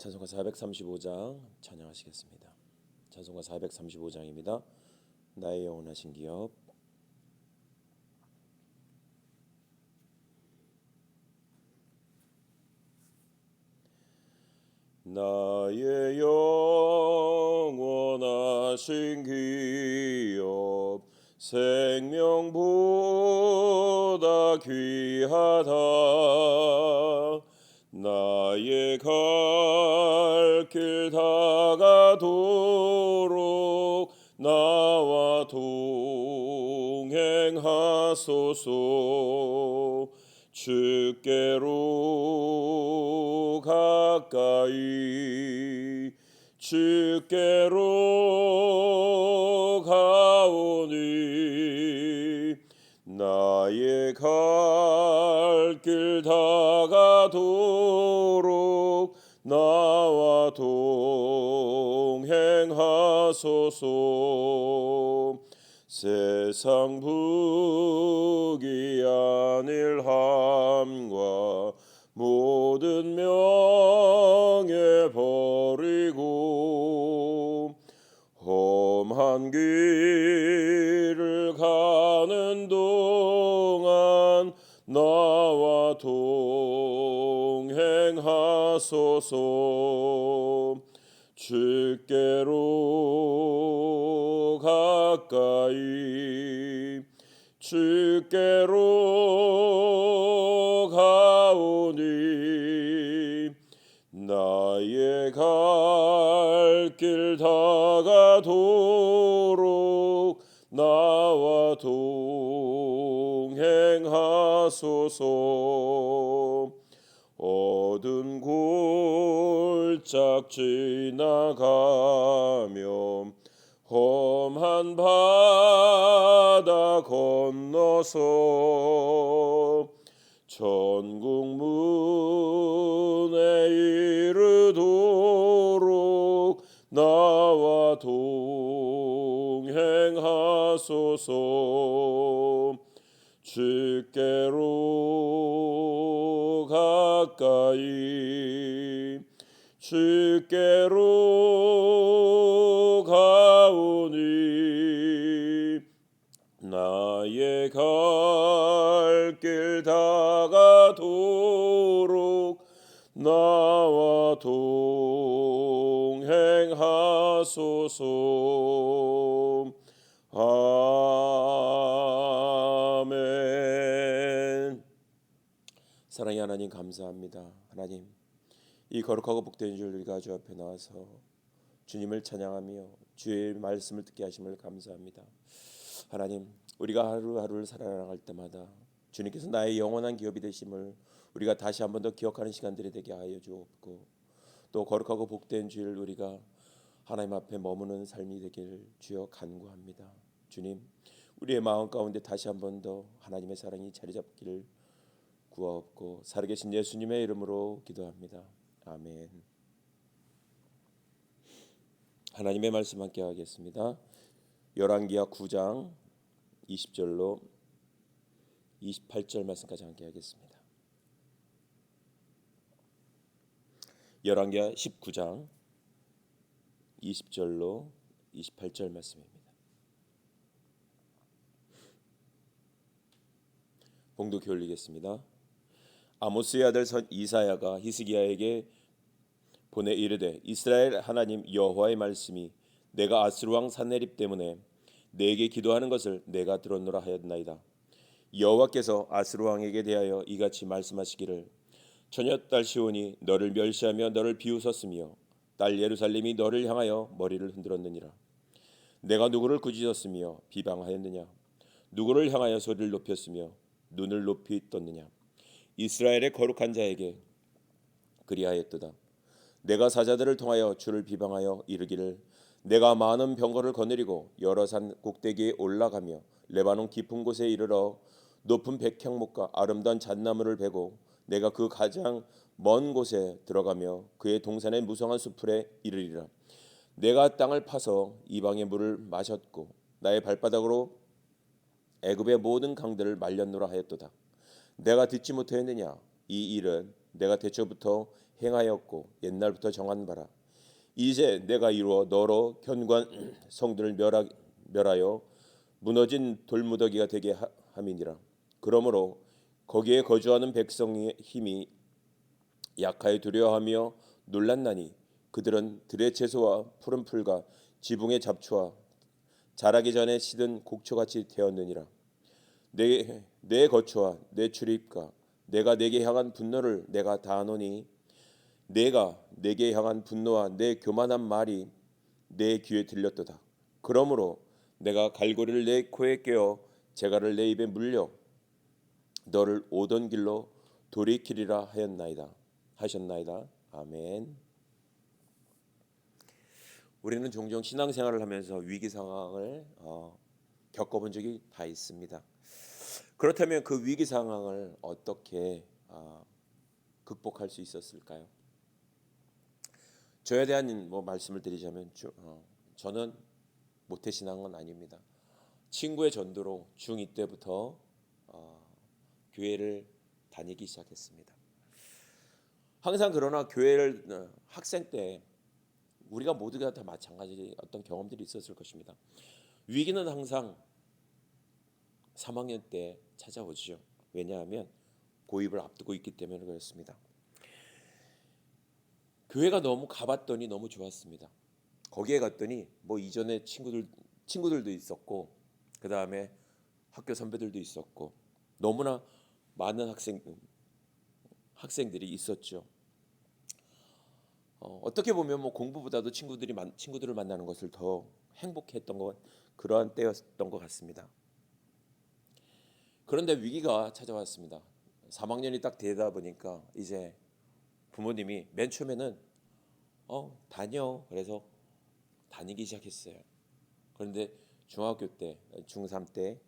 찬송가 435장 찬양하시겠습니다. 찬송가 435장입니다. 나의 영원하신 기업. 나의 영원하신 기업 생명보다 귀하다. 나의 갈 길 다가도록 나와 동행하소서. 주께로 가까이 주께로 가오니 나의 갈 길 다가도록 나와 동행하소서. 세상 부귀한일함과 모든 명예 버리고 험한 길을 가는 동안 나와 동행하소서. 주께로 가까이 주께로 가오니 나의 갈 길 다가도록 나와 동행하소서. 어두운 골짝 지나가며 험한 바다 건너서 천국 문에 이르도록 나와 동행하소서. 주께로 가까이 주께로 가오니 나의 갈 길 다가도록 나와 동행하소서. 아멘. 사랑의 하나님, 감사합니다. 하나님, 이 거룩하고 복된 주일 우리가 주 앞에 나와서 주님을 찬양하며 주의 말씀을 듣게 하심을 감사합니다. 하나님, 우리가 하루하루를 살아나갈 때마다 주님께서 나의 영원한 기업이 되심을 우리가 다시 한 번 더 기억하는 시간들이 되게 하여 주옵고, 또 거룩하고 복된 주일 우리가 하나님 앞에 머무는 삶이 되길 주여 간구합니다. 주님, 우리의 마음 가운데 다시 한 번 더 하나님의 사랑이 자리 잡기를 구하옵고, 살아계신 예수님의 이름으로 기도합니다. 아멘. 하나님의 말씀 함께 하겠습니다. 열왕기하 9장 20절로 28절 말씀까지 함께 하겠습니다. 열왕기하 19장 20절로 28절 말씀입니다. 봉독해 올리겠습니다. 아모스의 아들 선 이사야가 히스기야에게 보내 이르되, 이스라엘 하나님 여호와의 말씀이 내가 아스루 왕 산헤립 때문에 내게 기도하는 것을 내가 들었노라 하였나이다. 여호와께서 아스루 왕에게 대하여 이같이 말씀하시기를, 처녀딸 시온이 너를 멸시하며 너를 비웃었으며 딸 예루살렘이 너를 향하여 머리를 흔들었느니라. 내가 누구를 꾸짖었으며 비방하였느냐? 누구를 향하여 소리를 높였으며 눈을 높이 떴느냐? 이스라엘의 거룩한 자에게 그리하였도다. 내가 사자들을 통하여 주를 비방하여 이르기를, 내가 많은 병거를 거느리고 여러 산 꼭대기에 올라가며 레바논 깊은 곳에 이르러 높은 백향목과 아름다운 잣나무를 베고 내가 그 가장 먼 곳에 들어가며 그의 동산의 무성한 수풀에 이르리라. 내가 땅을 파서 이방의 물을 마셨고 나의 발바닥으로 애굽의 모든 강들을 말렸노라 하였도다. 내가 듣지 못하였느냐? 이 일은 내가 태초부터 행하였고 옛날부터 정한 바라. 이제 내가 이루어 너로 견고한 성들을 멸하여 무너진 돌무더기가 되게 함이니라. 그러므로 거기에 거주하는 백성의 힘이 약하여 두려워하며 놀랐나니 그들은 들의 채소와 푸른 풀과 지붕의 잡초와 자라기 전에 시든 곡초같이 되었느니라. 내 거처와 내 출입과 내가 내게 향한 분노를 내가 다 아노니 내가 내게 향한 분노와 내 교만한 말이 내 귀에 들렸도다. 그러므로 내가 갈고리를 내 코에 꿰어 재갈을 내 입에 물려 너를 오던 길로 돌이키리라 하셨나이다. 아멘. 우리는 종종 신앙생활을 하면서 위기 상황을 겪어본 적이 다 있습니다. 그렇다면 그 위기 상황을 어떻게 극복할 수 있었을까요? 저에 대한 말씀을 드리자면 저는 모태신앙은 아닙니다. 친구의 전도로 중2 때부터 교회를 다니기 시작했습니다. 항상 그러나 교회를 학생 때 우리가 모두가 다 마찬가지 어떤 경험들이 있었을 것입니다. 위기는 항상 3학년 때 찾아오죠. 왜냐하면 고입을 앞두고 있기 때문에 그렇습니다. 교회가 너무 가봤더니 너무 좋았습니다. 거기에 갔더니 이전에 친구들도 있었고 그 다음에 학교 선배들도 있었고 너무나 많은 학생들이 있었죠. 어떻게 보면 공부보다도 친구들을 만나는 것을 더 행복했던 것 그러한 때였던 것 같습니다. 그런데 위기가 찾아왔습니다. 3학년이 딱 되다 보니까 이제 부모님이 맨 처음에는 다녀 그래서 다니기 시작했어요. 그런데 중학교 때, 중3 때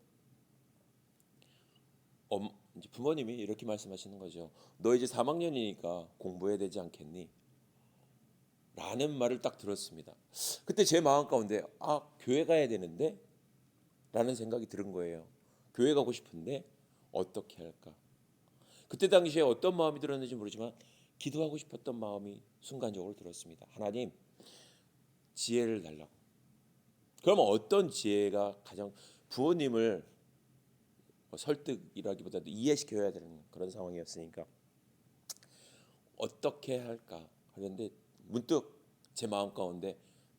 이제 부모님이 이렇게 말씀하시는 거죠. 너 이제 3학년이니까 공부해야 되지 않겠니? 라는 말을 딱 들었습니다. 그때 제 마음 가운데 교회 가야 되는데? 라는 생각이 들은 거예요. 교회 가고 싶은데 어떻게 할까? 그때 당시에 어떤 마음이 들었는지 모르지만 기도하고 싶었던 마음이 순간적으로 들었습니다. 하나님, 지혜를 달라고. 그러면 어떤 지혜가 가장 부모님을 설득이라기보다도 이해시켜야 되는 그런 상황이었으니까 어떻게 할까? 그런데 문득 제 마음 가운데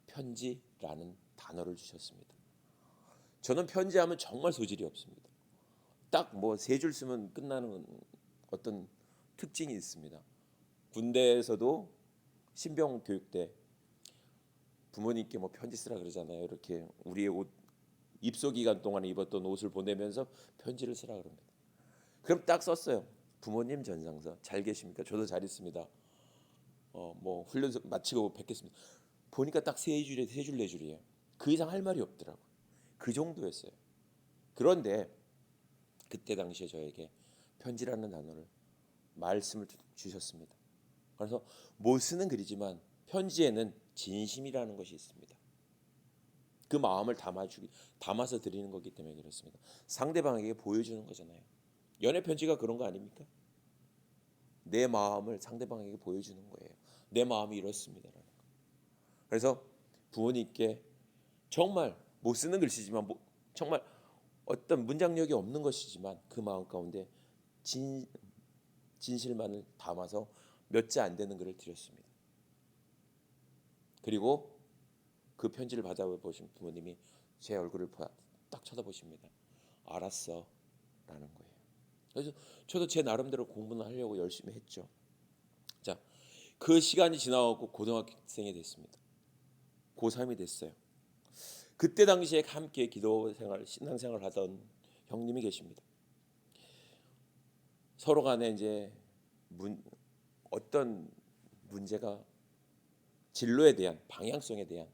편지라는 단어를 주셨습니다. 저는 편지하면 정말 소질이 없습니다. 딱 3줄 쓰면 끝나는 어떤 특징이 있습니다. 군대에서도 신병 교육 때 부모님께 편지 쓰라 그러잖아요. 이렇게 우리의 옷 입소 기간 동안에 입었던 옷을 보내면서 편지를 쓰라 그럽니다. 그럼 딱 썼어요. 부모님 전상서 잘 계십니까? 저도 잘 있습니다. 훈련 마치고 뵙겠습니다. 보니까 딱 3줄, 4줄이에요. 그 이상 할 말이 없더라고요. 그 정도였어요. 그런데 그때 당시에 저에게 편지라는 단어를 말씀을 주셨습니다. 그래서 못 쓰는 글이지만 편지에는 진심이라는 것이 있습니다. 그 마음을 담아서 드리는 거기 때문에 그렇습니다. 상대방에게 보여주는 거잖아요. 연애 편지가 그런 거 아닙니까? 내 마음을 상대방에게 보여주는 거예요. 내 마음이 이렇습니다라는 거. 그래서 부모님께 정말 못 쓰는 글씨지만 정말 어떤 문장력이 없는 것이지만 그 마음 가운데 진실만을 담아서 몇 자 안 되는 글을 드렸습니다. 그리고 그 편지를 받아보신 부모님이 제 얼굴을 딱 쳐다보십니다. 알았어 라는 거예요. 그래서 저도 제 나름대로 공부는 하려고 열심히 했죠. 자, 그 시간이 지나고 고등학생이 됐습니다. 고3이 됐어요. 그때 당시에 함께 기도생활, 신앙생활 하던 형님이 계십니다. 서로 간에 이제 어떤 문제가 진로에 대한 방향성에 대한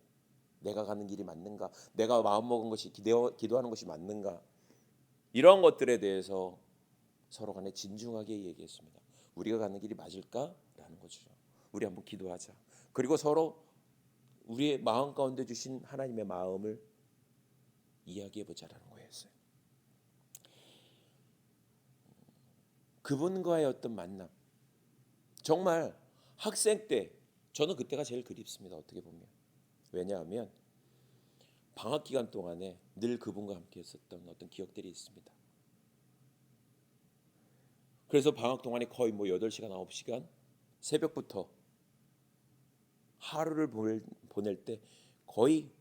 내가 가는 길이 맞는가, 내가 마음먹은 것이 기도하는 것이 맞는가, 이런 것들에 대해서 서로 간에 진중하게 얘기했습니다. 우리가 가는 길이 맞을까라는 거죠. 우리 한번 기도하자. 그리고 서로 우리의 마음 가운데 주신 하나님의 마음을 이야기해보자라는 거였어요. 그분과의 어떤 만남, 정말 학생 때 저는 그때가 제일 그립습니다. 어떻게 보면. 왜냐하면 방학 기간 동안에 늘 그분과 함께 했었던 어떤 기억들이 있습니다. 그래서 방학 동안에 거의 뭐 8시간 9시간 새벽부터 하루를 보낼 때 거의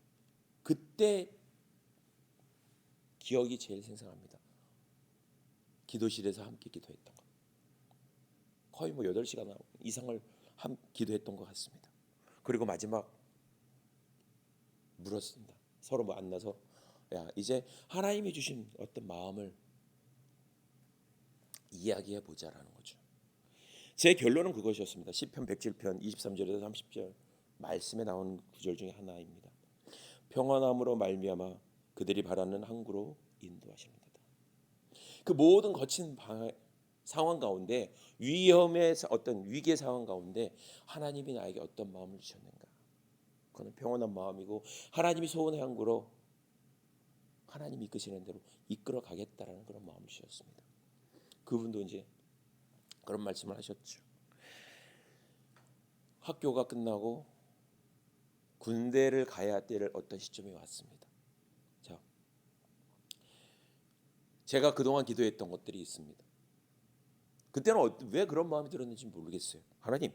그때 기억이 제일 생생합니다. 기도실에서 함께 기도했던 것. 거의 뭐 8시간 이상을 기도했던 것 같습니다. 그리고 마지막 물었습니다. 서로 만나서 야, 이제 하나님이 주신 어떤 마음을 이야기해 보자라는 거죠. 제 결론은 그것이었습니다. 시편 107편 23절에서 30절 말씀에 나오는 구절 중에 하나입니다. 평안함으로 말미암아 그들이 바라는 항구로 인도하십니다. 그 모든 거친 상황 가운데 위험의 어떤 위기의 상황 가운데 하나님이 나에게 어떤 마음을 주셨는가? 그는 평온한 마음이고 하나님이 소원의 항구로 하나님이 이끄시는 대로 이끌어 가겠다라는 그런 마음을 주셨습니다. 그분도 이제 그런 말씀을 하셨죠. 학교가 끝나고 군대를 가야 될 어떤 시점이 왔습니다. 자, 제가 그동안 기도했던 것들이 있습니다. 그때는 왜 그런 마음이 들었는지 모르겠어요. 하나님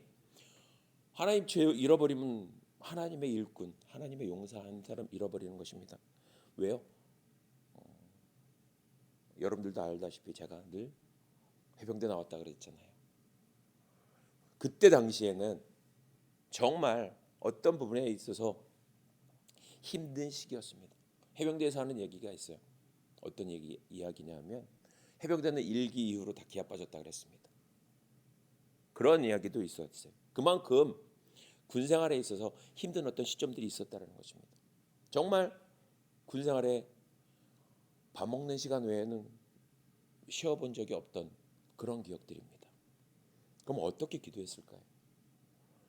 죄 잃어버리면 하나님의 일꾼, 하나님의 용사한 사람 잃어버리는 것입니다. 왜요? 여러분들도 알다시피 제가 늘 해병대 나왔다 그랬잖아요. 그때 당시에는 정말 어떤 부분에 있어서 힘든 시기였습니다. 해병대에서 하는 얘기가 있어요. 어떤 이야기냐면 해병대는 1기 이후로 다 기아 빠졌다 그랬습니다. 그런 이야기도 있었어요. 그만큼 군 생활에 있어서 힘든 어떤 시점들이 있었다는 것입니다. 정말 군 생활에 밥 먹는 시간 외에는 쉬어본 적이 없던 그런 기억들입니다. 그럼 어떻게 기도했을까요?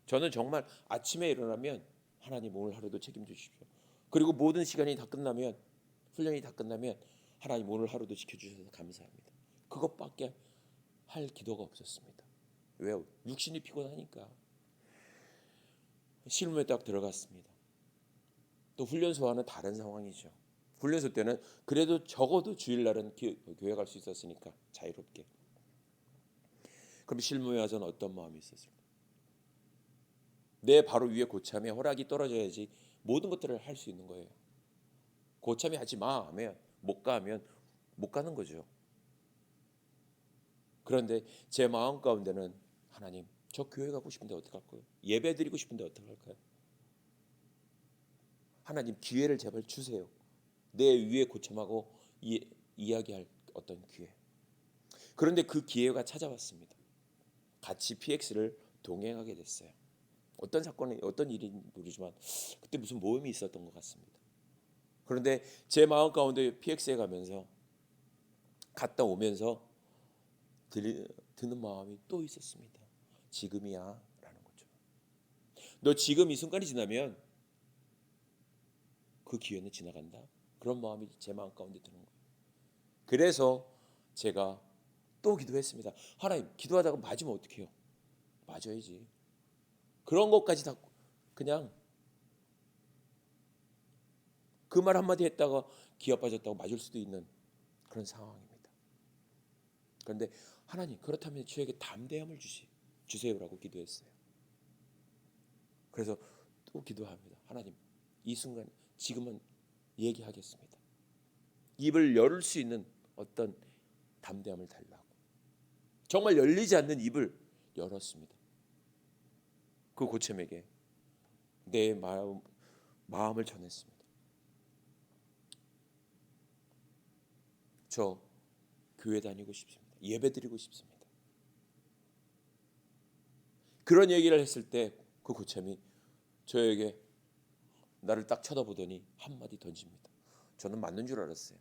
저는 정말 아침에 일어나면 하나님 오늘 하루도 책임져 주십시오. 그리고 모든 시간이 다 끝나면 훈련이 다 끝나면 하나님 오늘 하루도 지켜주셔서 감사합니다. 그것밖에 할 기도가 없었습니다. 왜요? 육신이 피곤하니까. 실무에 딱 들어갔습니다. 또 훈련소와는 다른 상황이죠. 훈련소 때는 그래도 적어도 주일날은 교회 갈 수 있었으니까 자유롭게. 그럼 실무에 와서는 어떤 마음이 있었을까? 내 바로 위에 고참에 허락이 떨어져야지 모든 것들을 할 수 있는 거예요. 고참이 하지 마 하면 못 가면 못 가는 거죠. 그런데 제 마음 가운데는 하나님, 저 교회 가고 싶은데 어떡할 거예요? 예배 드리고 싶은데 어떡할까요? 하나님 기회를 제발 주세요. 내 위에 고참하고 이야기할 어떤 기회. 그런데 그 기회가 찾아왔습니다. 같이 PX를 동행하게 됐어요. 어떤 사건이 어떤 일인지 모르지만 그때 무슨 모험이 있었던 것 같습니다. 그런데 제 마음 가운데 PX에 가면서 갔다 오면서 드는 마음이 또 있었습니다. 지금이야 라는 거죠. 너 지금 이 순간이 지나면 그 기회는 지나간다. 그런 마음이 제 마음 가운데 드는 거예요. 그래서 제가 또 기도했습니다. 하나님, 기도하다가 맞으면 어떡해요? 맞아야지. 그런 것까지 다 그냥 그 말 한마디 했다가 기아 빠졌다고 맞을 수도 있는 그런 상황입니다. 그런데 하나님, 그렇다면 저에게 담대함을 주세요라고 기도했어요. 그래서 또 기도합니다. 하나님, 이 순간 지금은 얘기하겠습니다. 입을 열을 수 있는 어떤 담대함을 달라고. 정말 열리지 않는 입을 열었습니다. 그 고참에게 내 마음을 전했습니다. 저 교회 다니고 싶습니다. 예배 드리고 싶습니다. 그런 얘기를 했을 때 그 고참이 저에게 나를 딱 쳐다보더니 한마디 던집니다. 저는 맞는 줄 알았어요.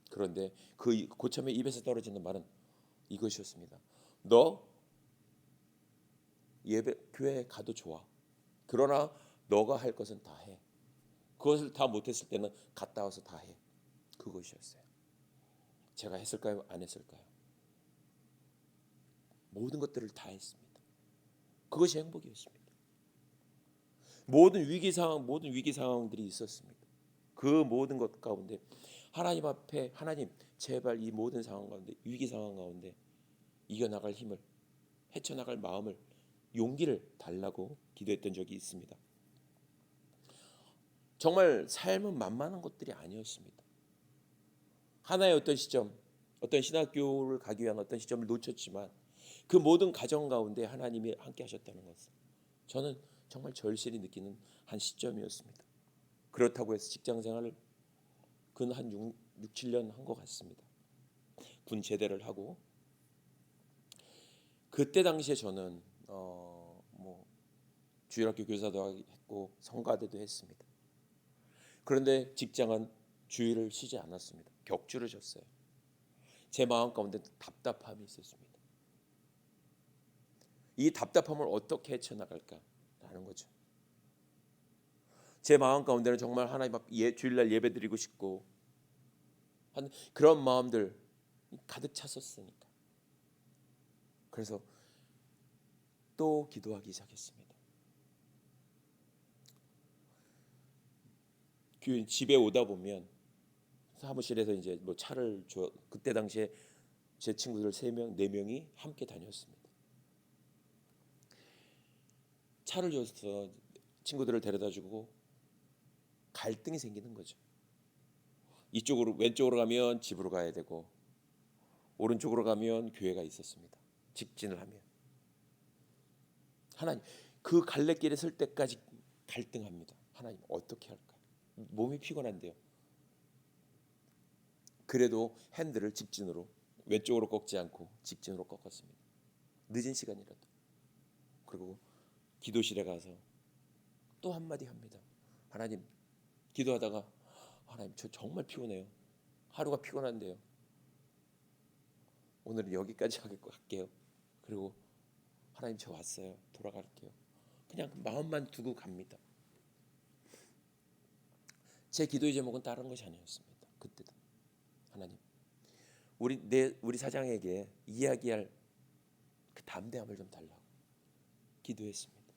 그런데 그 고참의 입에서 떨어지는 말은 이것이었습니다. 너 예배 교회에 가도 좋아. 그러나 너가 할 것은 다 해. 그것을 다 못했을 때는 갔다 와서 다 해. 그것이었어요. 제가 했을까요? 안 했을까요? 모든 것들을 다 했습니다. 그것이 행복이었습니다. 모든 위기 상황들이 있었습니다. 그 모든 것 가운데 하나님 앞에 하나님 제발 이 모든 상황 가운데 위기 상황 가운데 이겨나갈 힘을 헤쳐나갈 마음을 용기를 달라고 기도했던 적이 있습니다. 정말 삶은 만만한 것들이 아니었습니다. 하나의 어떤 시점, 어떤 신학교를 가기 위한 어떤 시점을 놓쳤지만 그 모든 과정 가운데 하나님이 함께 하셨다는 것을 저는 정말 절실히 느끼는 한 시점이었습니다. 그렇다고 해서 직장 생활을 근 한 6, 7년 한 것 같습니다. 군 제대를 하고 그때 당시에 저는 주일학교 교사도 했고 성가대도 했습니다. 그런데 직장은 주일을 쉬지 않았습니다. 격주를 졌어요. 제 마음 가운데 답답함이 있었습니다. 이 답답함을 어떻게 헤쳐나갈까라는 거죠. 제 마음 가운데는 정말 하나님 앞 주일날 예배드리고 싶고 하는 그런 마음들 가득 찼었으니까. 그래서 또 기도하기 시작했습니다. 집에 오다 보면 사무실에서 이제 뭐 차를 줘 그때 당시에 제 친구들 3명, 4명이 함께 다녔습니다. 차를 줘서 친구들을 데려다주고 갈등이 생기는 거죠. 이쪽으로 왼쪽으로 가면 집으로 가야 되고 오른쪽으로 가면 교회가 있었습니다. 직진을 하면 하나님 그 갈래길에 설 때까지 갈등합니다. 하나님 어떻게 할까? 몸이 피곤한데요. 그래도 핸들을 직진으로 왼쪽으로 꺾지 않고 직진으로 꺾었습니다. 늦은 시간이라도. 그리고 기도실에 가서 또 한마디 합니다. 하나님 기도하다가 하나님 저 정말 피곤해요. 하루가 피곤한데요. 오늘은 여기까지 할게요. 그리고 하나님 저 왔어요. 돌아갈게요. 그냥 마음만 두고 갑니다. 제 기도의 제목은 다른 것이 아니었습니다. 그때도 하나님 우리 사장에게 이야기할 그 담대함을 좀 달라고 기도했습니다.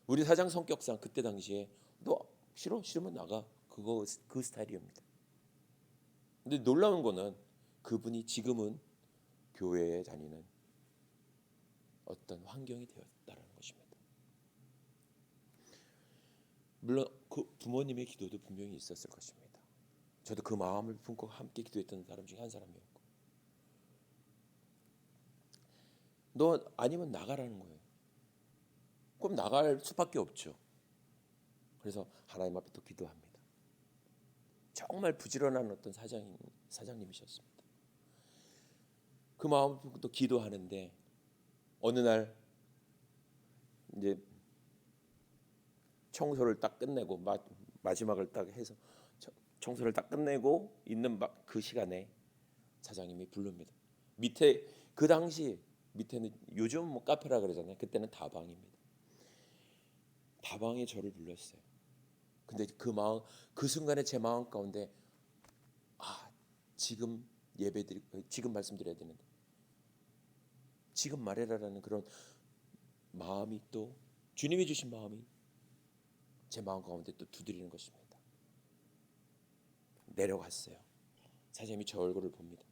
우리 사장 성격상 그때 당시에 너 싫으면 나가 그 스타일이옵니다. 근데 놀라운 거는 그분이 지금은 교회에 다니는 어떤 환경이 되었다는 것입니다. 물론 그 부모님의 기도도 분명히 있었을 것입니다. 저도 그 마음을 품고 함께 기도했던 사람 중에 한 사람이었고, 너 아니면 나가라는 거예요. 그럼 나갈 수밖에 없죠. 그래서 하나님 앞에 또 기도합니다. 정말 부지런한 어떤 사장님이셨습니다. 그 마음을 품고 또 기도하는데 어느 날 이제 청소를 딱 끝내고 마지막을 딱 해서 청소를 딱 끝내고 있는 그 시간에 사장님이 부릅니다. 밑에 그 당시 밑에는 요즘 뭐 카페라 그러잖아요. 그때는 다방입니다. 다방에 저를 불렀어요. 근데 그 순간에 제 마음 가운데 지금 지금 말씀드려야 되는데 지금 말해라라는 그런 마음이 또 주님이 주신 마음이 제 마음 가운데 또 두드리는 것입니다. 내려갔어요. 사장님이 저 얼굴을 봅니다.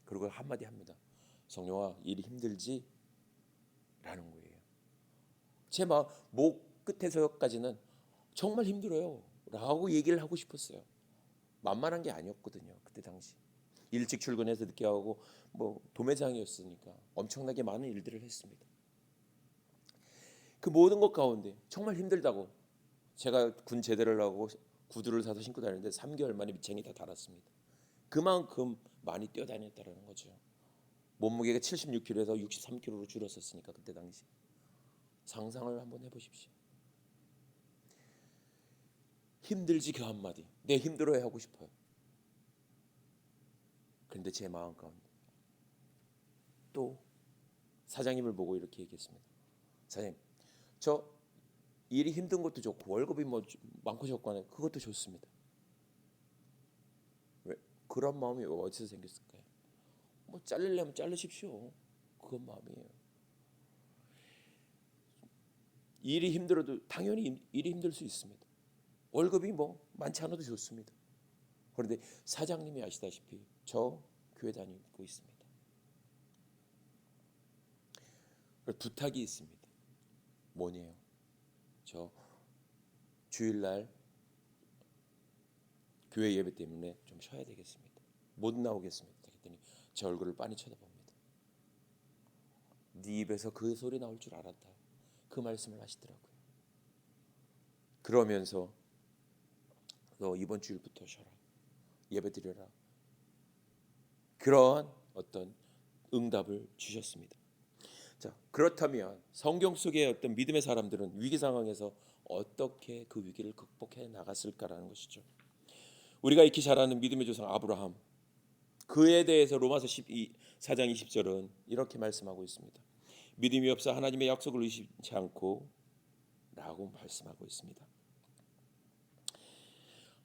그리고 한마디 합니다. 성령아 일이 힘들지? 라는 거예요. 제 목 끝에서까지는 정말 힘들어요 라고 얘기를 하고 싶었어요. 만만한 게 아니었거든요. 그때 당시 일찍 출근해서 늦게 하고 뭐 도매장이었으니까 엄청나게 많은 일들을 했습니다. 그 모든 것 가운데 정말 힘들다고 제가 군 제대를 하고 구두를 사서 신고 다니는데 3개월 만에 밑창이 다 닳았습니다. 그만큼 많이 뛰어다녔다는 거죠. 몸무게가 76kg에서 63kg로 줄었었으니까 그때 당시 상상을 한번 해보십시오. 힘들지 그 한마디 내 힘들어야 하고 싶어요. 그런데 제 마음 가운데 또 사장님을 보고 이렇게 얘기했습니다. 사장님 저 일이 힘든 것도 좋고 월급이 뭐 많고 적고 하는 그것도 좋습니다. 왜 그런 마음이 어디서 생겼을까요? 뭐 잘리려면 자르십시오. 그건 마음이에요. 일이 힘들어도 당연히 일이 힘들 수 있습니다. 월급이 뭐 많지 않아도 좋습니다. 그런데 사장님이 아시다시피 저 교회 다니고 있습니다. 부탁이 있습니다. 뭐냐요? 저 주일날 교회 예배 때문에 좀 쉬어야 되겠습니다. 못 나오겠습니다. 그랬더니 제 얼굴을 빤히 쳐다봅니다. 네 입에서 그 소리 나올 줄 알았다. 그 말씀을 하시더라고요. 그러면서 너 이번 주일부터 쉬어라. 예배 드려라. 그러한 어떤 응답을 주셨습니다. 자, 그렇다면 성경 속의 어떤 믿음의 사람들은 위기 상황에서 어떻게 그 위기를 극복해 나갔을까라는 것이죠. 우리가 익히 잘 아는 믿음의 조상 아브라함, 그에 대해서 로마서 4장 20절은 이렇게 말씀하고 있습니다. 믿음이 없어 하나님의 약속을 의심치 않고 라고 말씀하고 있습니다.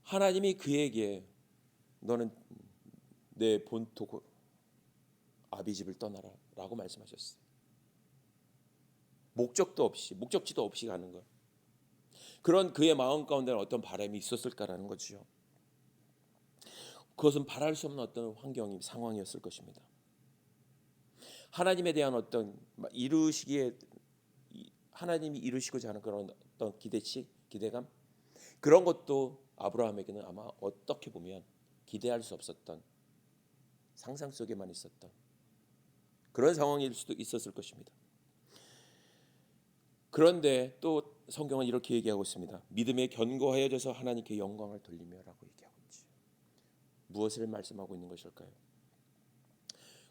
하나님이 그에게 너는 내 본토 아비집을 떠나라 라고 말씀하셨어요. 목적지도 없이 가는 것. 그런 그의 마음 가운데는 어떤 바람이 있었을까라는 거죠. 그것은 바랄 수 없는 어떤 환경이 상황이었을 것입니다. 하나님에 대한 어떤 하나님이 이루시고자 하는 그런 어떤 기대감, 그런 것도 아브라함에게는 아마 어떻게 보면 기대할 수 없었던, 상상 속에만 있었던 그런 상황일 수도 있었을 것입니다. 그런데 또 성경은 이렇게 얘기하고 있습니다. 믿음에 견고하여져서 하나님께 영광을 돌리며라고 얘기하고 있죠. 무엇을 말씀하고 있는 것일까요?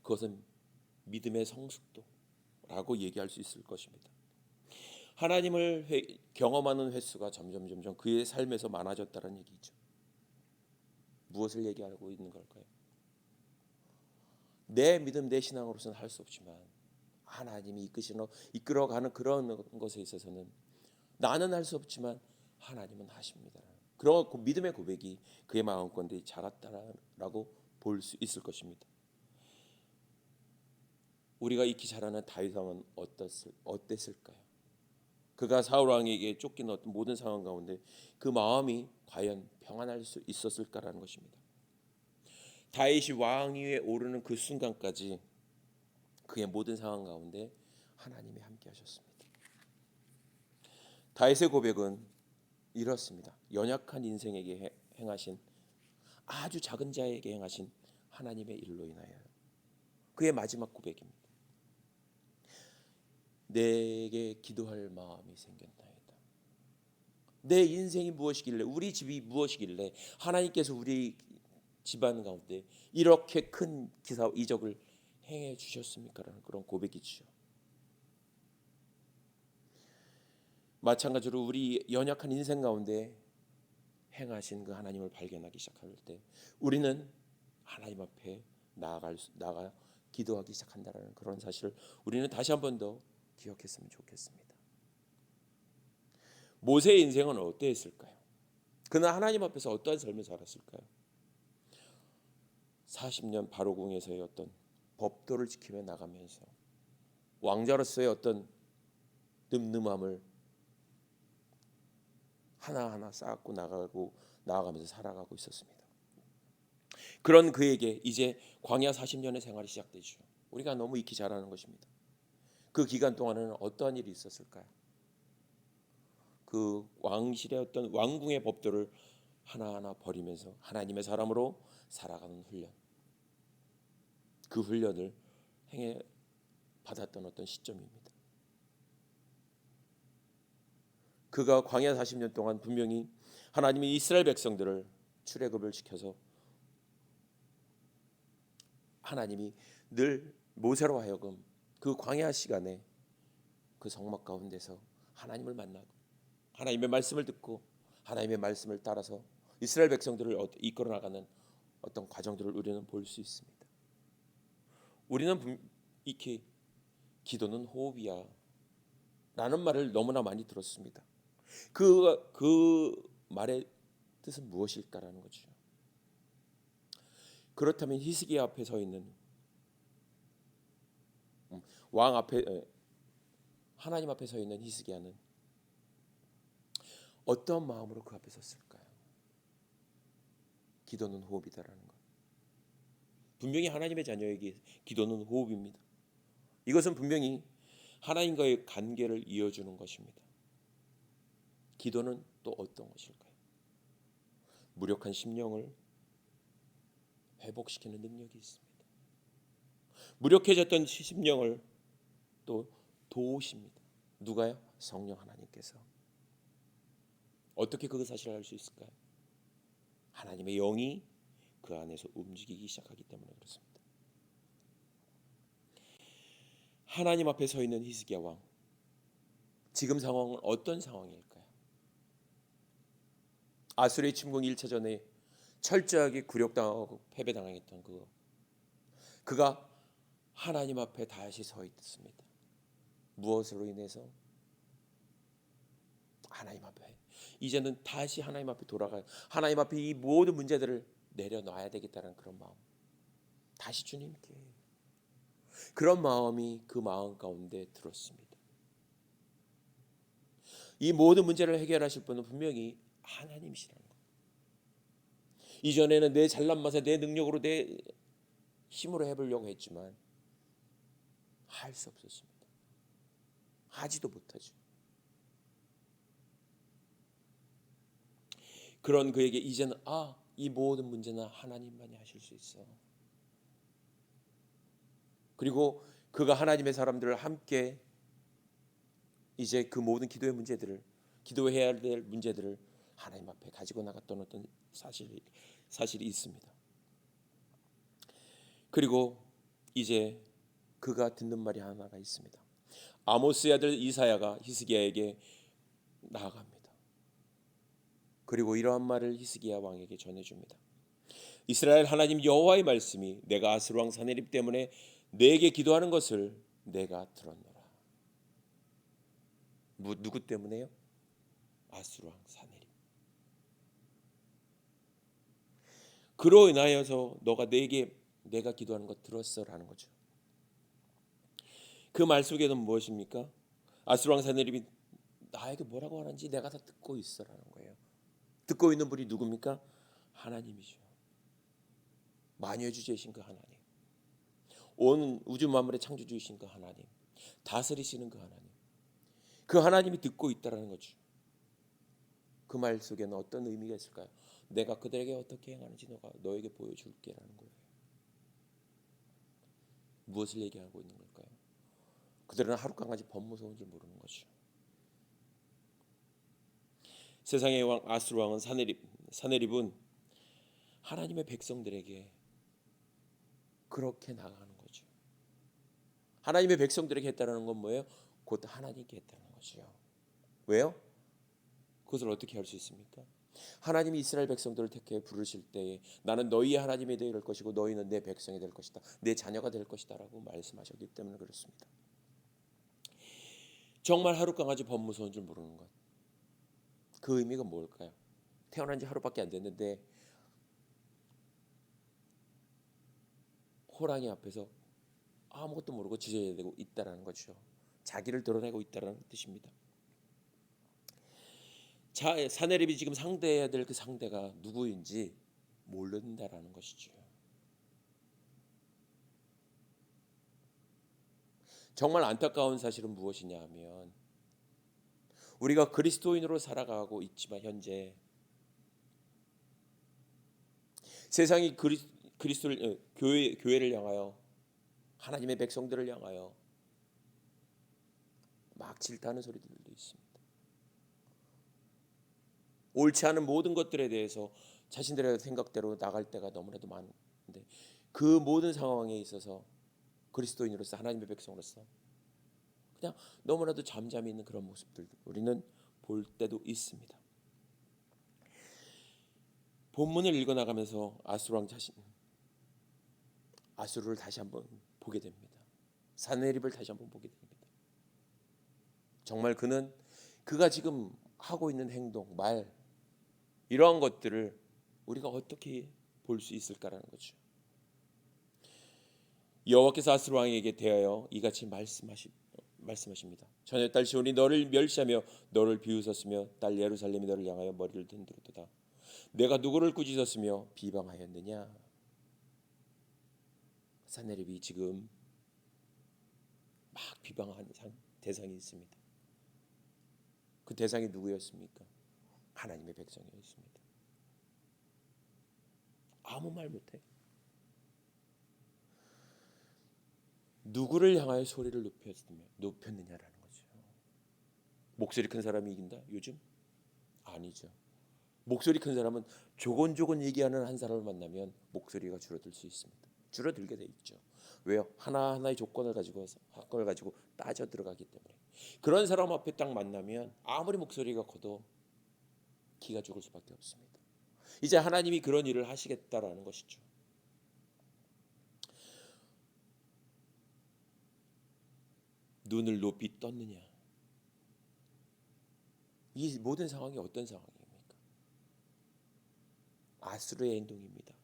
그것은 믿음의 성숙도라고 얘기할 수 있을 것입니다. 하나님을 경험하는 횟수가 점점 그의 삶에서 많아졌다는 얘기죠. 무엇을 얘기하고 있는 걸까요? 내 믿음, 내 신앙으로서는 할 수 없지만 하나님이 이끌어가는 그런 것에 있어서는 나는 할 수 없지만 하나님은 하십니다. 그런 믿음의 고백이 그의 마음 가운데 자랐다라고 볼 수 있을 것입니다. 우리가 익히 잘 아는 다윗 왕은 어땠을까요? 그가 사울 왕에게 쫓기는 어떤 모든 상황 가운데 그 마음이 과연 평안할 수 있었을까라는 것입니다. 다윗이 왕 위에 오르는 그 순간까지 그의 모든 상황 가운데 하나님이 함께 하셨습니다. 다윗의 고백은 이렇습니다. 연약한 인생에게 행하신, 아주 작은 자에게 행하신 하나님의 일로 인하여. 그의 마지막 고백입니다. 내게 기도할 마음이 생겼나이다. 내 인생이 무엇이길래, 우리 집이 무엇이길래 하나님께서 우리 집안 가운데 이렇게 큰 기사 이적을 행해 주셨습니까라는 그런 고백이지요. 마찬가지로 우리 연약한 인생 가운데 행하신 그 하나님을 발견하기 시작할 때 우리는 하나님 앞에 나가 기도하기 시작한다는 그런 사실을 우리는 다시 한 번 더 기억했으면 좋겠습니다. 모세의 인생은 어떠했을까요? 그는 하나님 앞에서 어떠한 삶을 살았을까요? 40년 바로궁에서의 어떤 법도를 지키며 나가면서 왕자로서의 어떤 늠름함을 하나하나 쌓고 나아가면서 살아가고 있었습니다. 그런 그에게 이제 광야 40년의 생활이 시작되죠. 우리가 너무 익히 잘 아는 것입니다. 그 기간 동안에는 어떠한 일이 있었을까요? 그 왕실의 어떤 왕궁의 법도를 하나하나 버리면서 하나님의 사람으로 살아가는 훈련, 그 훈련을 행해 받았던 어떤 시점입니다. 그가 광야 40년 동안 분명히 하나님이 이스라엘 백성들을 출애굽을 시켜서 하나님이 늘 모세로 하여금 그 광야 시간에 그 성막 가운데서 하나님을 만나고 하나님의 말씀을 듣고 하나님의 말씀을 따라서 이스라엘 백성들을 이끌어 나가는 어떤 과정들을 우리는 볼 수 있습니다. 우리는 익히 기도는 호흡이야 라는 말을 너무나 많이 들었습니다. 그 말의 뜻은 무엇일까라는 거죠. 그렇다면 히스기야 앞에 서 있는 왕 앞에, 하나님 앞에 서 있는 히스기야는 어떤 마음으로 그 앞에 섰을까요? 기도는 호흡이다라는 것. 분명히 하나님의 자녀에게 기도는 호흡입니다. 이것은 분명히 하나님과의 관계를 이어주는 것입니다. 기도는 또 어떤 것일까요? 무력한 심령을 회복시키는 능력이 있습니다. 무력해졌던 심령을 또 도우십니다. 누가요? 성령 하나님께서. 어떻게 그 사실을 알 수 있을까요? 하나님의 영이 그 안에서 움직이기 시작하기 때문에 그렇습니다. 하나님 앞에 서 있는 히스기야 왕, 지금 상황은 어떤 상황일까요? 아수르의 침공 1차전에 철저하게 굴욕당하고 패배당했던 그가 하나님 앞에 다시 서 있습니다. 무엇으로 인해서? 하나님 앞에 이제는 다시 하나님 앞에 돌아가요. 하나님 앞에 이 모든 문제들을 내려놔야 되겠다는 그런 마음, 다시 주님께, 그런 마음이 그 마음 가운데 들었습니다. 이 모든 문제를 해결하실 분은 분명히 하나님이시라는 것. 이전에는 내 잘난 맛에 내 능력으로 내 힘으로 해보려고 했지만 할 수 없었습니다. 하지도 못하죠. 그런 그에게 이제는 이 모든 문제는 하나님만이 하실 수 있어. 그리고 그가 하나님의 사람들을 함께 이제 그 모든 기도의 문제들을, 기도해야 될 문제들을 하나님 앞에 가지고 나갔던 어떤 사실이 있습니다. 그리고 이제 그가 듣는 말이 하나가 있습니다. 아모스의 아들 이사야가 히스기야에게 나아갑니다. 그리고 이러한 말을 히스기야 왕에게 전해줍니다. 이스라엘 하나님 여호와의 말씀이 내가 아스루 왕 사네립 때문에 내게 기도하는 것을 내가 들었노라. 누구 때문에요? 아스루 왕 사네립. 그로 인하여서 너가 내가 기도하는 것 들었어라는 거죠. 그 말 속에는 무엇입니까? 아스루 왕 사네립이 나에게 뭐라고 하는지 내가 다 듣고 있어라는 거예요. 듣고 있는 분이 누굽니까? 하나님이죠. 만유의 주제이신 그 하나님, 온 우주 만물의 창조주이신 그 하나님, 다스리시는 그 하나님, 그 하나님이 듣고 있다라는 거죠. 그 말 속에는 어떤 의미가 있을까요? 내가 그들에게 어떻게 행하는지 너에게 보여줄게라는 거예요. 무엇을 얘기하고 있는 걸까요? 그들은 하룻강까지 법무서운 줄 모르는 거죠. 세상의 왕 아수르 왕은 사네립은 하나님의 백성들에게 그렇게 나가는 거죠. 하나님의 백성들에게 했다는 건 뭐예요? 곧 하나님께 했다는 거죠. 왜요? 그것을 어떻게 할 수 있습니까? 하나님이 이스라엘 백성들을 택해 부르실 때에 나는 너희의 하나님이 될 것이고 너희는 내 백성이 될 것이다, 내 자녀가 될 것이다 라고 말씀하셨기 때문에 그렇습니다. 정말 하룻강아지 법무서운 줄 모르는 것, 그 의미가 뭘까요? 태어난 지 하루밖에 안 됐는데 호랑이 앞에서 아무것도 모르고 지저대고 있다라는 거죠. 자기를 드러내고 있다라는 뜻입니다. 사네립이 지금 상대해야 될 그 상대가 누구인지 모른다라는 것이죠. 정말 안타까운 사실은 무엇이냐 하면 우리가 그리스도인으로 살아가고 있지만 현재 세상이 그리스도를 교회를 향하여 하나님의 백성들을 향하여 막 질타하는 소리들도 있습니다. 옳지 않은 모든 것들에 대해서 자신들의 생각대로 나갈 때가 너무나도 많은데 그 모든 상황에 있어서 그리스도인으로서 하나님의 백성으로서 그냥 너무나도 잠잠히 있는 그런 모습들 우리는 볼 때도 있습니다. 본문을 읽어 나가면서 아수르를 다시 한번 보게 됩니다. 사네립을 다시 한번 보게 됩니다. 정말 그가 지금 하고 있는 행동, 말, 이러한 것들을 우리가 어떻게 볼 수 있을까라는 거죠. 여호와께서 아수르 왕에게 대하여 이같이 말씀하십니다. 전에 딸 시온이 너를 멸시하며 너를 비웃었으며 딸 예루살렘이 너를 향하여 머리를 흔들었도다. 내가 누구를 꾸짖었으며 비방하였느냐? 산헤립이 지금 막 비방한 대상이 있습니다. 그 대상이 누구였습니까? 하나님의 백성이었습니다. 아무 말 못해. 누구를 향하여 소리를 높였느냐라는 거죠. 목소리 큰 사람이 이긴다? 요즘? 아니죠. 목소리 큰 사람은 조곤조곤 얘기하는 한 사람을 만나면 목소리가 줄어들 수 있습니다. 줄어들게 돼 있죠. 왜요? 하나하나의 조건을 가지고 따져 들어가기 때문에. 그런 사람 앞에 딱 만나면 아무리 목소리가 커도 기가 죽을 수밖에 없습니다. 이제 하나님이 그런 일을 하시겠다라는 것이죠. 눈을 높이 떴느냐? 이 모든 상황이 어떤 상황입니까? 아수르의 행동입니다.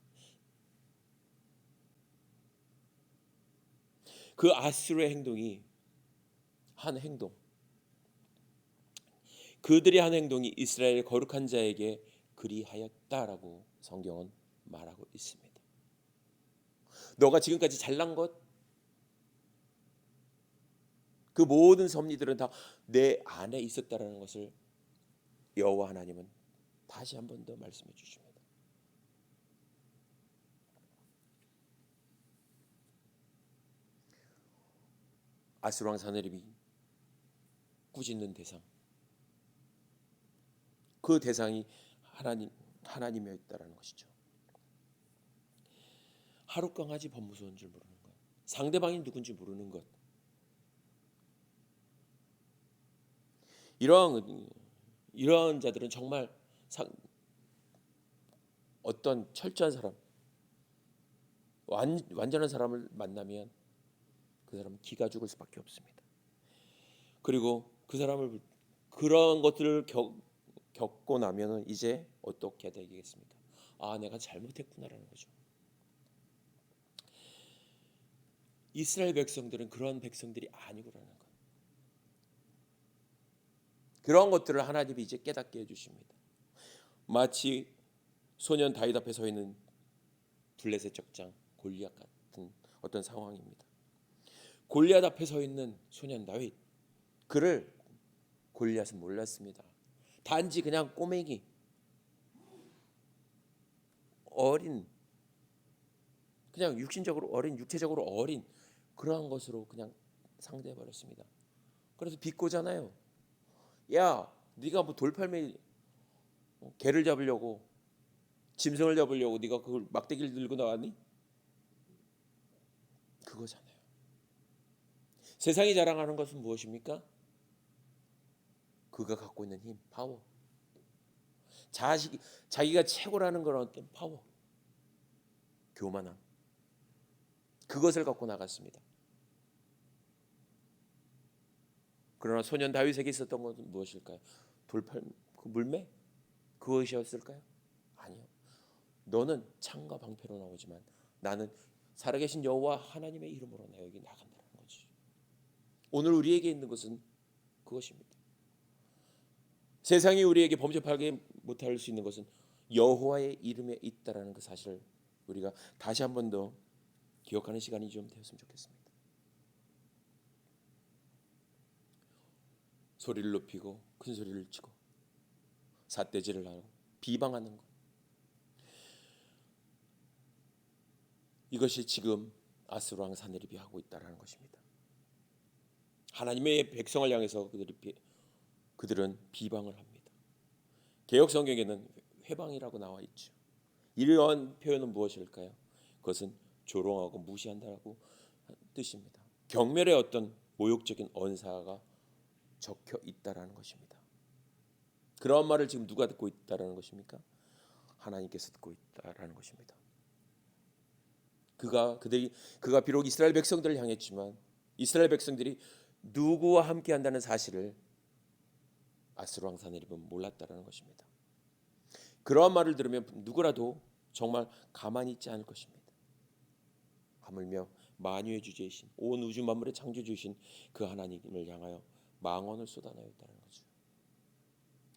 그 아수르의 행동이 한 행동, 그들의 한 행동이 이스라엘 거룩한 자에게 그리하였다라고 성경은 말하고 있습니다. 너가 지금까지 잘난 것, 그 모든 섭리들은 다 내 안에 있었다라는 것을 여호와 하나님은 다시 한 번 더 말씀해 주십니다. 아수르 왕 산헤립이 꾸짖는 대상, 그 대상이 하나님이었다라는 것이죠. 하루 강아지 법무소인 줄 모르는 것, 상대방이 누군지 모르는 것, 이러한 자들은 정말 어떤 철저한 사람, 완전한 사람을 만나면 그 사람은 기가 죽을 수밖에 없습니다. 그리고 그 사람을 그런 것들을 겪고 나면은 이제 어떻게 해야 되겠습니까? 아, 내가 잘못했구나라는 거죠. 이스라엘 백성들은 그런 백성들이 아니구라는 것. 그런 것들을 하나님이 이제 깨닫게 해주십니다. 마치 소년 다윗 앞에 서 있는 블레셋 적장 골리앗 같은 어떤 상황입니다. 골리앗 앞에 서 있는 소년 다윗, 그를 골리앗은 몰랐습니다. 단지 그냥 꼬맹이, 어린, 그냥 육체적으로 어린 그러한 것으로 그냥 상대해 버렸습니다. 그래서 비꼬잖아요. 야, 네가 뭐 돌팔매 개를 잡으려고, 짐승을 잡으려고 네가 그걸 막대기를 들고 나왔니? 그거잖아요. 세상이 자랑하는 것은 무엇입니까? 그가 갖고 있는 힘, 파워. 자기가 최고라는 건 어떤 파워, 교만함. 그것을 갖고 나갔습니다. 그러나 소년 다윗에게 있었던 것은 무엇일까요? 물매? 그것이었을까요? 아니요. 너는 창과 방패로 나오지만 나는 살아계신 여호와 하나님의 이름으로 나 여기 나간다는 거지. 오늘 우리에게 있는 것은 그것입니다. 세상이 우리에게 범접하게 못할 수 있는 것은 여호와의 이름에 있다라는 그 사실을 우리가 다시 한 번 더 기억하는 시간이 좀 되었으면 좋겠습니다. 소리를 높이고 큰 소리를 치고 삿대질을 하고 비방하는 것, 이것이 지금 아수르 왕 산헤립이 하고 있다라는 것입니다. 하나님의 백성을 향해서 그들은 비방을 합니다. 개역 성경에는 회방이라고 나와 있죠. 이러한 표현은 무엇일까요? 그것은 조롱하고 무시한다라고 뜻입니다. 경멸의 어떤 모욕적인 언사가 적혀 있다라는 것입니다. 그러한 말을 지금 누가 듣고 있다라는 것입니까? 하나님께서 듣고 있다라는 것입니다. 그가 비록 이스라엘 백성들을 향했지만 이스라엘 백성들이 누구와 함께 한다는 사실을 아수르 왕 산헤립은 몰랐다라는 것입니다. 그러한 말을 들으면 누구라도 정말 가만히 있지 않을 것입니다. 하물며 만유의 주제이신 온 우주 만물의 창조주이신 그 하나님을 향하여 망언을 쏟아내어 있다는 거죠.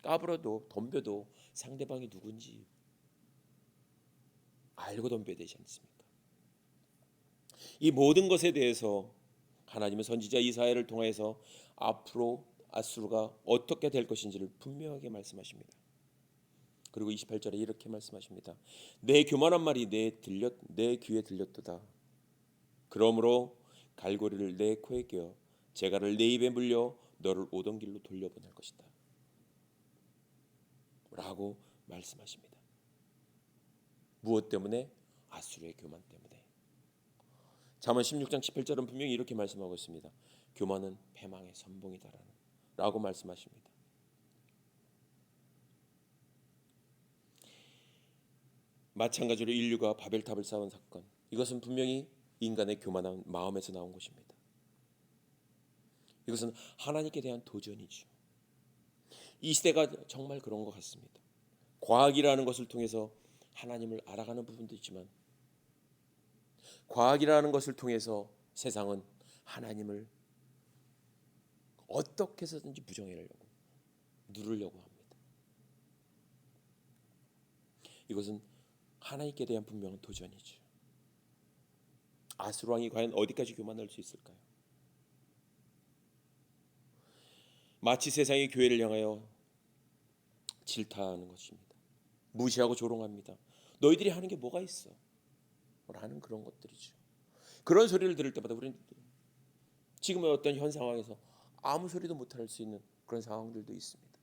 까불어도 덤벼도 상대방이 누군지 알고 덤벼야 되지 않습니까? 이 모든 것에 대해서 하나님은 선지자 이사야를 통해서 앞으로 아수르가 어떻게 될 것인지를 분명하게 말씀하십니다. 그리고 28절에 이렇게 말씀하십니다. 내 교만한 말이 내 귀에 들렸도다. 그러므로 갈고리를 내 코에 껴 재갈을 내 입에 물려 너를 오던 길로 돌려보낼 것이다. 라고 말씀하십니다. 무엇 때문에? 아수르의 교만 때문에. 잠언 16장 18절은 분명히 이렇게 말씀하고 있습니다. 교만은 패망의 선봉이다라는 라고 말씀하십니다. 마찬가지로 인류가 바벨탑을 쌓은 사건, 이것은 분명히 인간의 교만한 마음에서 나온 것입니다. 이것은 하나님께 대한 도전이죠. 이 시대가 정말 그런 것 같습니다. 과학이라는 것을 통해서 하나님을 알아가는 부분도 있지만 과학이라는 것을 통해서 세상은 하나님을 어떻게 해서든지 부정하려고 누르려고 합니다. 이것은 하나님께 대한 분명한 도전이죠. 아수르 왕이 과연 어디까지 교만할 수 있을까요? 마치 세상이 교회를 향하여 질타하는 것입니다. 무시하고 조롱합니다. 너희들이 하는 게 뭐가 있어? 라는 그런 것들이죠. 그런 소리를 들을 때마다 우리는 지금의 어떤 현 상황에서 아무 소리도 못할 수 있는 그런 상황들도 있습니다.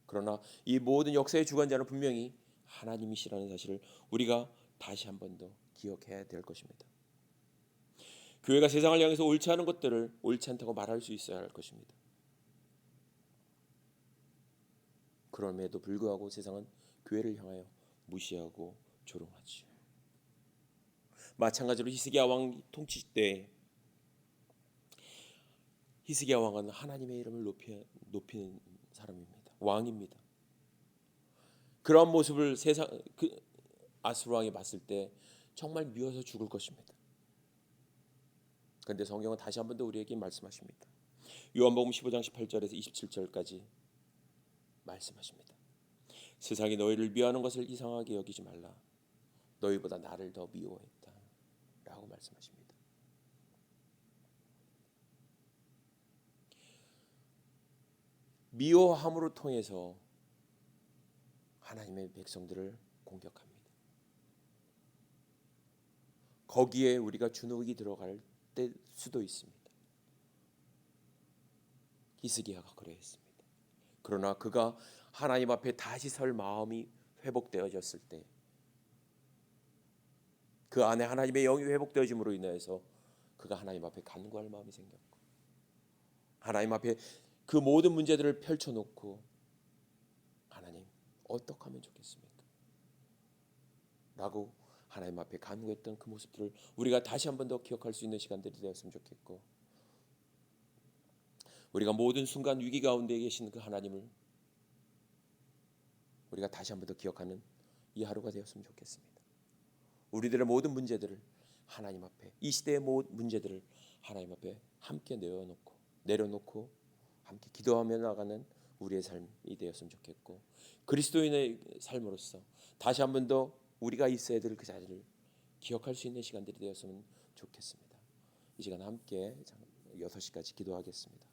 그러나 이 모든 역사의 주관자는 분명히 하나님이시라는 사실을 우리가 다시 한 번 더 기억해야 될 것입니다. 교회가 세상을 향해서 옳지 않은 것들을 옳지 않다고 말할 수 있어야 할 것입니다. 그럼에도 불구하고 세상은 교회를 향하여 무시하고 조롱하지요. 마찬가지로 히스기야 왕 통치 때 히스기야 왕은 하나님의 이름을 높이는 사람입니다. 왕입니다. 그런 모습을 아수르 왕이 봤을 때 정말 미워서 죽을 것입니다. 그런데 성경은 다시 한 번 더 우리에게 말씀하십니다. 요한복음 15장 18절에서 27절까지 말씀하십니다. 세상이 너희를 미워하는 것을 이상하게 여기지 말라. 너희보다 나를 더 미워했다. 라고 말씀하십니다. 미워함으로 통해서 하나님의 백성들을 공격합니다. 거기에 우리가 주눅이 들어갈 때 수도 있습니다. 히스기야가 그러했습니다. 그러나 그가 하나님 앞에 다시 설 마음이 회복되어졌을 때 그 안에 하나님의 영이 회복되어짐으로 인해서 그가 하나님 앞에 간구할 마음이 생겼고 하나님 앞에 그 모든 문제들을 펼쳐놓고 하나님 어떻게 하면 좋겠습니까? 라고 하나님 앞에 간구했던 그 모습들을 우리가 다시 한 번 더 기억할 수 있는 시간들이 되었으면 좋겠고 우리가 모든 순간 위기 가운데 계신 그 하나님을 우리가 다시 한 번 더 기억하는 이 하루가 되었으면 좋겠습니다. 우리들의 모든 문제들을 하나님 앞에 이 시대의 모든 문제들을 하나님 앞에 함께 내려놓고 함께 기도하며 나가는 우리의 삶이 되었으면 좋겠고 그리스도인의 삶으로서 다시 한 번 더 우리가 있어야 될 그 자리를 기억할 수 있는 시간들이 되었으면 좋겠습니다. 이 시간 함께 6시까지 기도하겠습니다.